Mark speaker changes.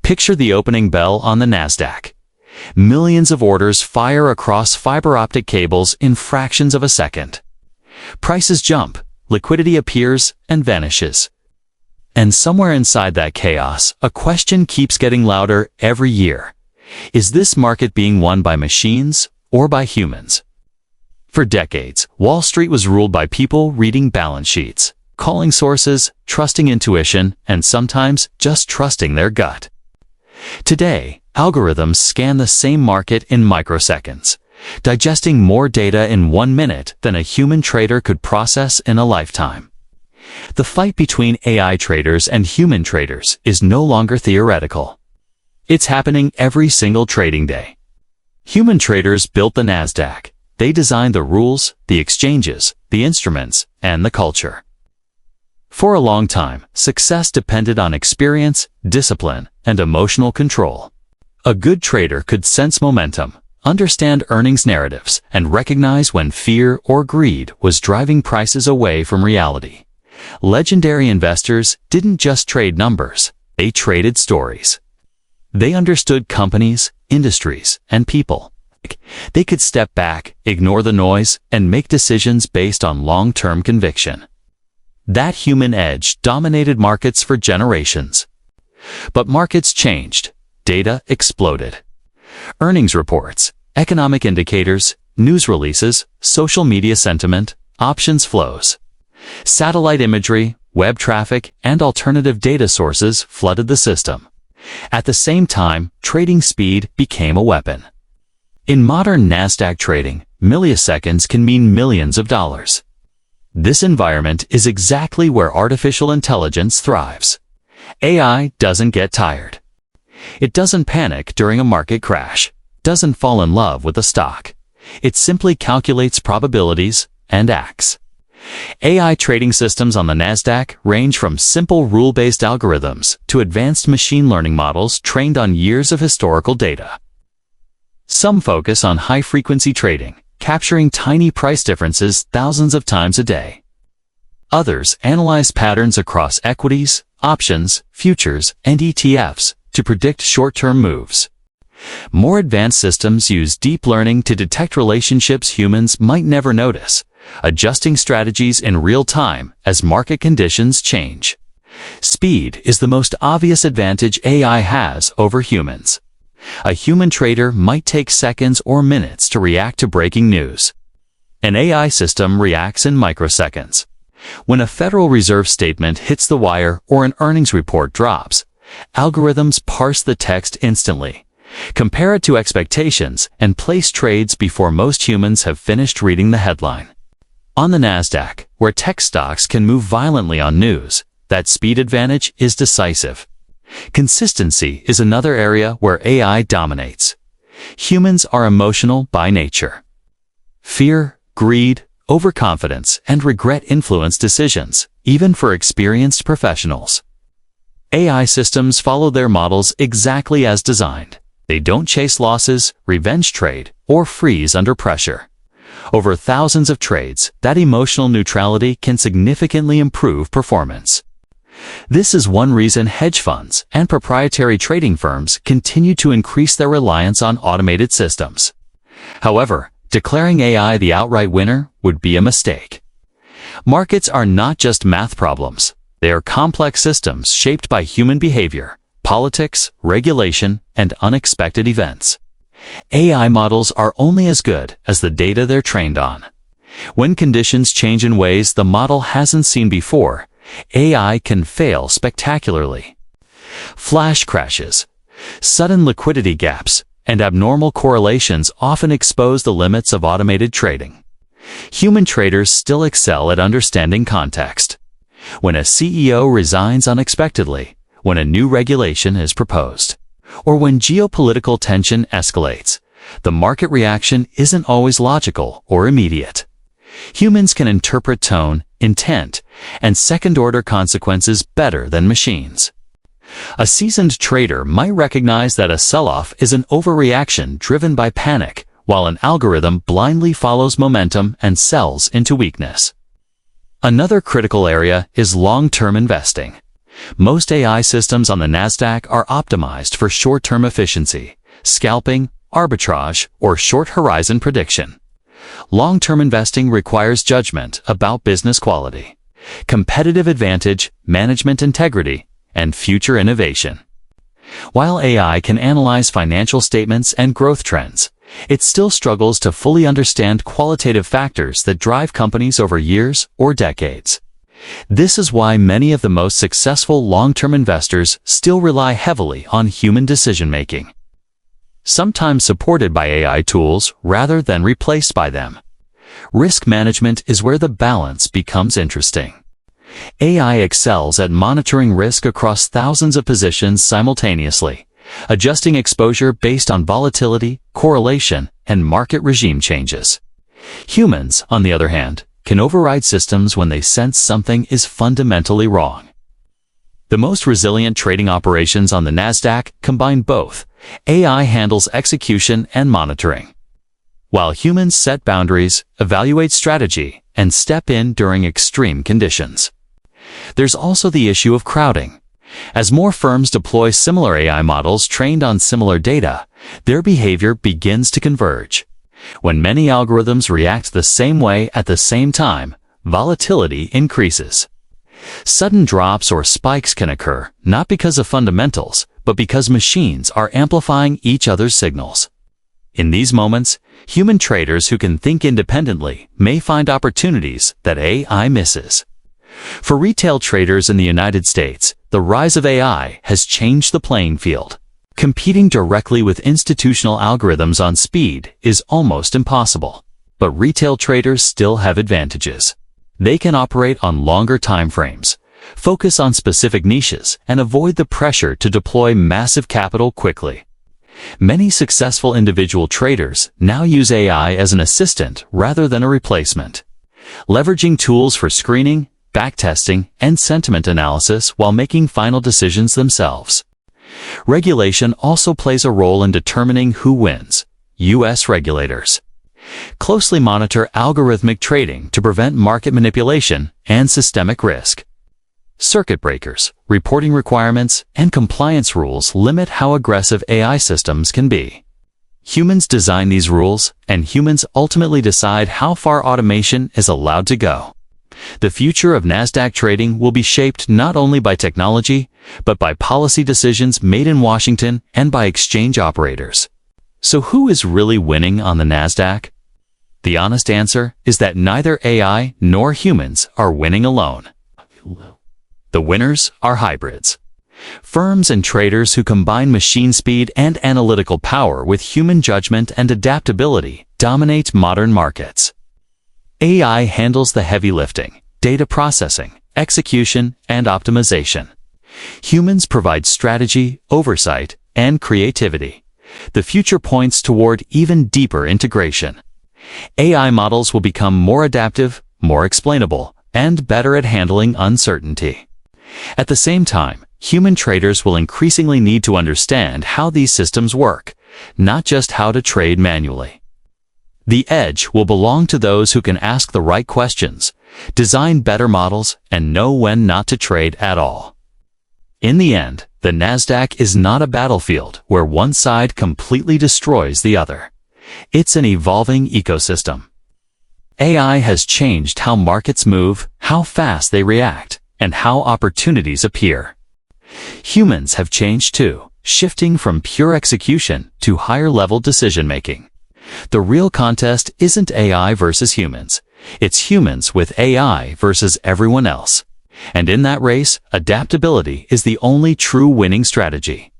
Speaker 1: Picture the opening bell on the NASDAQ. Millions of orders fire across fiber optic cables in fractions of a second. Prices jump, liquidity appears and vanishes. And somewhere inside that chaos, a question keeps getting louder every year. Is this market being won by machines or by humans? For decades, Wall Street was ruled by people reading balance sheets, calling sources, trusting intuition, and sometimes just trusting their gut. Today, algorithms scan the same market in microseconds, digesting more data in 1 minute than a human trader could process in a lifetime. The fight between AI traders and human traders is no longer theoretical. It's happening every single trading day. Human traders built the NASDAQ. They designed the rules, the exchanges, the instruments, and the culture. For a long time, success depended on experience, discipline, and emotional control. A good trader could sense momentum, understand earnings narratives, and recognize when fear or greed was driving prices away from reality. Legendary investors didn't just trade numbers, they traded stories. They understood companies, industries, and people. They could step back, ignore the noise, and make decisions based on long-term conviction. That human edge dominated markets for generations. But markets changed. Data exploded. Earnings reports, economic indicators, news releases, social media sentiment, options flows. Satellite imagery, web traffic, and alternative data sources flooded the system. At the same time, trading speed became a weapon. In modern NASDAQ trading, milliseconds can mean millions of dollars. This environment is exactly where artificial intelligence thrives. AI doesn't get tired. It doesn't panic during a market crash, doesn't fall in love with a stock. It simply calculates probabilities and acts. AI trading systems on the NASDAQ range from simple rule-based algorithms to advanced machine learning models trained on years of historical data. Some focus on high-frequency trading, capturing tiny price differences thousands of times a day. Others analyze patterns across equities, options, futures, and ETFs to predict short-term moves. More advanced systems use deep learning to detect relationships humans might never notice, adjusting strategies in real time as market conditions change. Speed is the most obvious advantage AI has over humans. A human trader might take seconds or minutes to react to breaking news. An AI system reacts in microseconds. When a Federal Reserve statement hits the wire or an earnings report drops, algorithms parse the text instantly, compare it to expectations, and place trades before most humans have finished reading the headline. On the NASDAQ, where tech stocks can move violently on news, that speed advantage is decisive. Consistency is another area where AI dominates. Humans are emotional by nature. Fear, greed, overconfidence, and regret influence decisions, even for experienced professionals. AI systems follow their models exactly as designed. They don't chase losses, revenge trade, or freeze under pressure. Over thousands of trades, that emotional neutrality can significantly improve performance. This is one reason hedge funds and proprietary trading firms continue to increase their reliance on automated systems. However, declaring AI the outright winner would be a mistake. Markets are not just math problems. They are complex systems shaped by human behavior, politics, regulation, and unexpected events. AI models are only as good as the data they're trained on. When conditions change in ways the model hasn't seen before, AI can fail spectacularly. Flash crashes, sudden liquidity gaps, and abnormal correlations often expose the limits of automated trading. Human traders still excel at understanding context. When a CEO resigns unexpectedly, when a new regulation is proposed, or when geopolitical tension escalates, the market reaction isn't always logical or immediate. Humans can interpret tone, intent, and second-order consequences better than machines. A seasoned trader might recognize that a sell-off is an overreaction driven by panic, while an algorithm blindly follows momentum and sells into weakness. Another critical area is long-term investing. Most AI systems on the NASDAQ are optimized for short-term efficiency, scalping, arbitrage, or short-horizon prediction. Long-term investing requires judgment about business quality, competitive advantage, management integrity, and future innovation. While AI can analyze financial statements and growth trends, it still struggles to fully understand qualitative factors that drive companies over years or decades. This is why many of the most successful long-term investors still rely heavily on human decision-making, sometimes supported by AI tools rather than replaced by them. Risk management is where the balance becomes interesting. AI excels at monitoring risk across thousands of positions simultaneously, adjusting exposure based on volatility, correlation, and market regime changes. Humans, on the other hand, can override systems when they sense something is fundamentally wrong. The most resilient trading operations on the NASDAQ combine both. AI handles execution and monitoring, while humans set boundaries, evaluate strategy, and step in during extreme conditions. There's also the issue of crowding. As more firms deploy similar AI models trained on similar data, their behavior begins to converge. When many algorithms react the same way at the same time, volatility increases. Sudden drops or spikes can occur, not because of fundamentals, but because machines are amplifying each other's signals. In these moments, human traders who can think independently may find opportunities that AI misses. For retail traders in the United States, the rise of AI has changed the playing field. Competing directly with institutional algorithms on speed is almost impossible. But retail traders still have advantages. They can operate on longer time frames, focus on specific niches, and avoid the pressure to deploy massive capital quickly. Many successful individual traders now use AI as an assistant rather than a replacement, leveraging tools for screening, backtesting, and sentiment analysis while making final decisions themselves. Regulation also plays a role in determining who wins. U.S. regulators closely monitor algorithmic trading to prevent market manipulation and systemic risk. Circuit breakers, reporting requirements, and compliance rules limit how aggressive AI systems can be. Humans design these rules, and humans ultimately decide how far automation is allowed to go. The future of NASDAQ trading will be shaped not only by technology, but by policy decisions made in Washington and by exchange operators. So who is really winning on the NASDAQ? The honest answer is that neither AI nor humans are winning alone. The winners are hybrids. Firms and traders who combine machine speed and analytical power with human judgment and adaptability dominate modern markets. AI handles the heavy lifting, data processing, execution, and optimization. Humans provide strategy, oversight, and creativity. The future points toward even deeper integration. AI models will become more adaptive, more explainable, and better at handling uncertainty. At the same time, human traders will increasingly need to understand how these systems work, not just how to trade manually. The edge will belong to those who can ask the right questions, design better models, and know when not to trade at all. In the end, the NASDAQ is not a battlefield where one side completely destroys the other. It's an evolving ecosystem. AI has changed how markets move, how fast they react, and how opportunities appear. Humans have changed too, shifting from pure execution to higher-level decision-making. The real contest isn't AI versus humans. It's humans with AI versus everyone else. And in that race, adaptability is the only true winning strategy.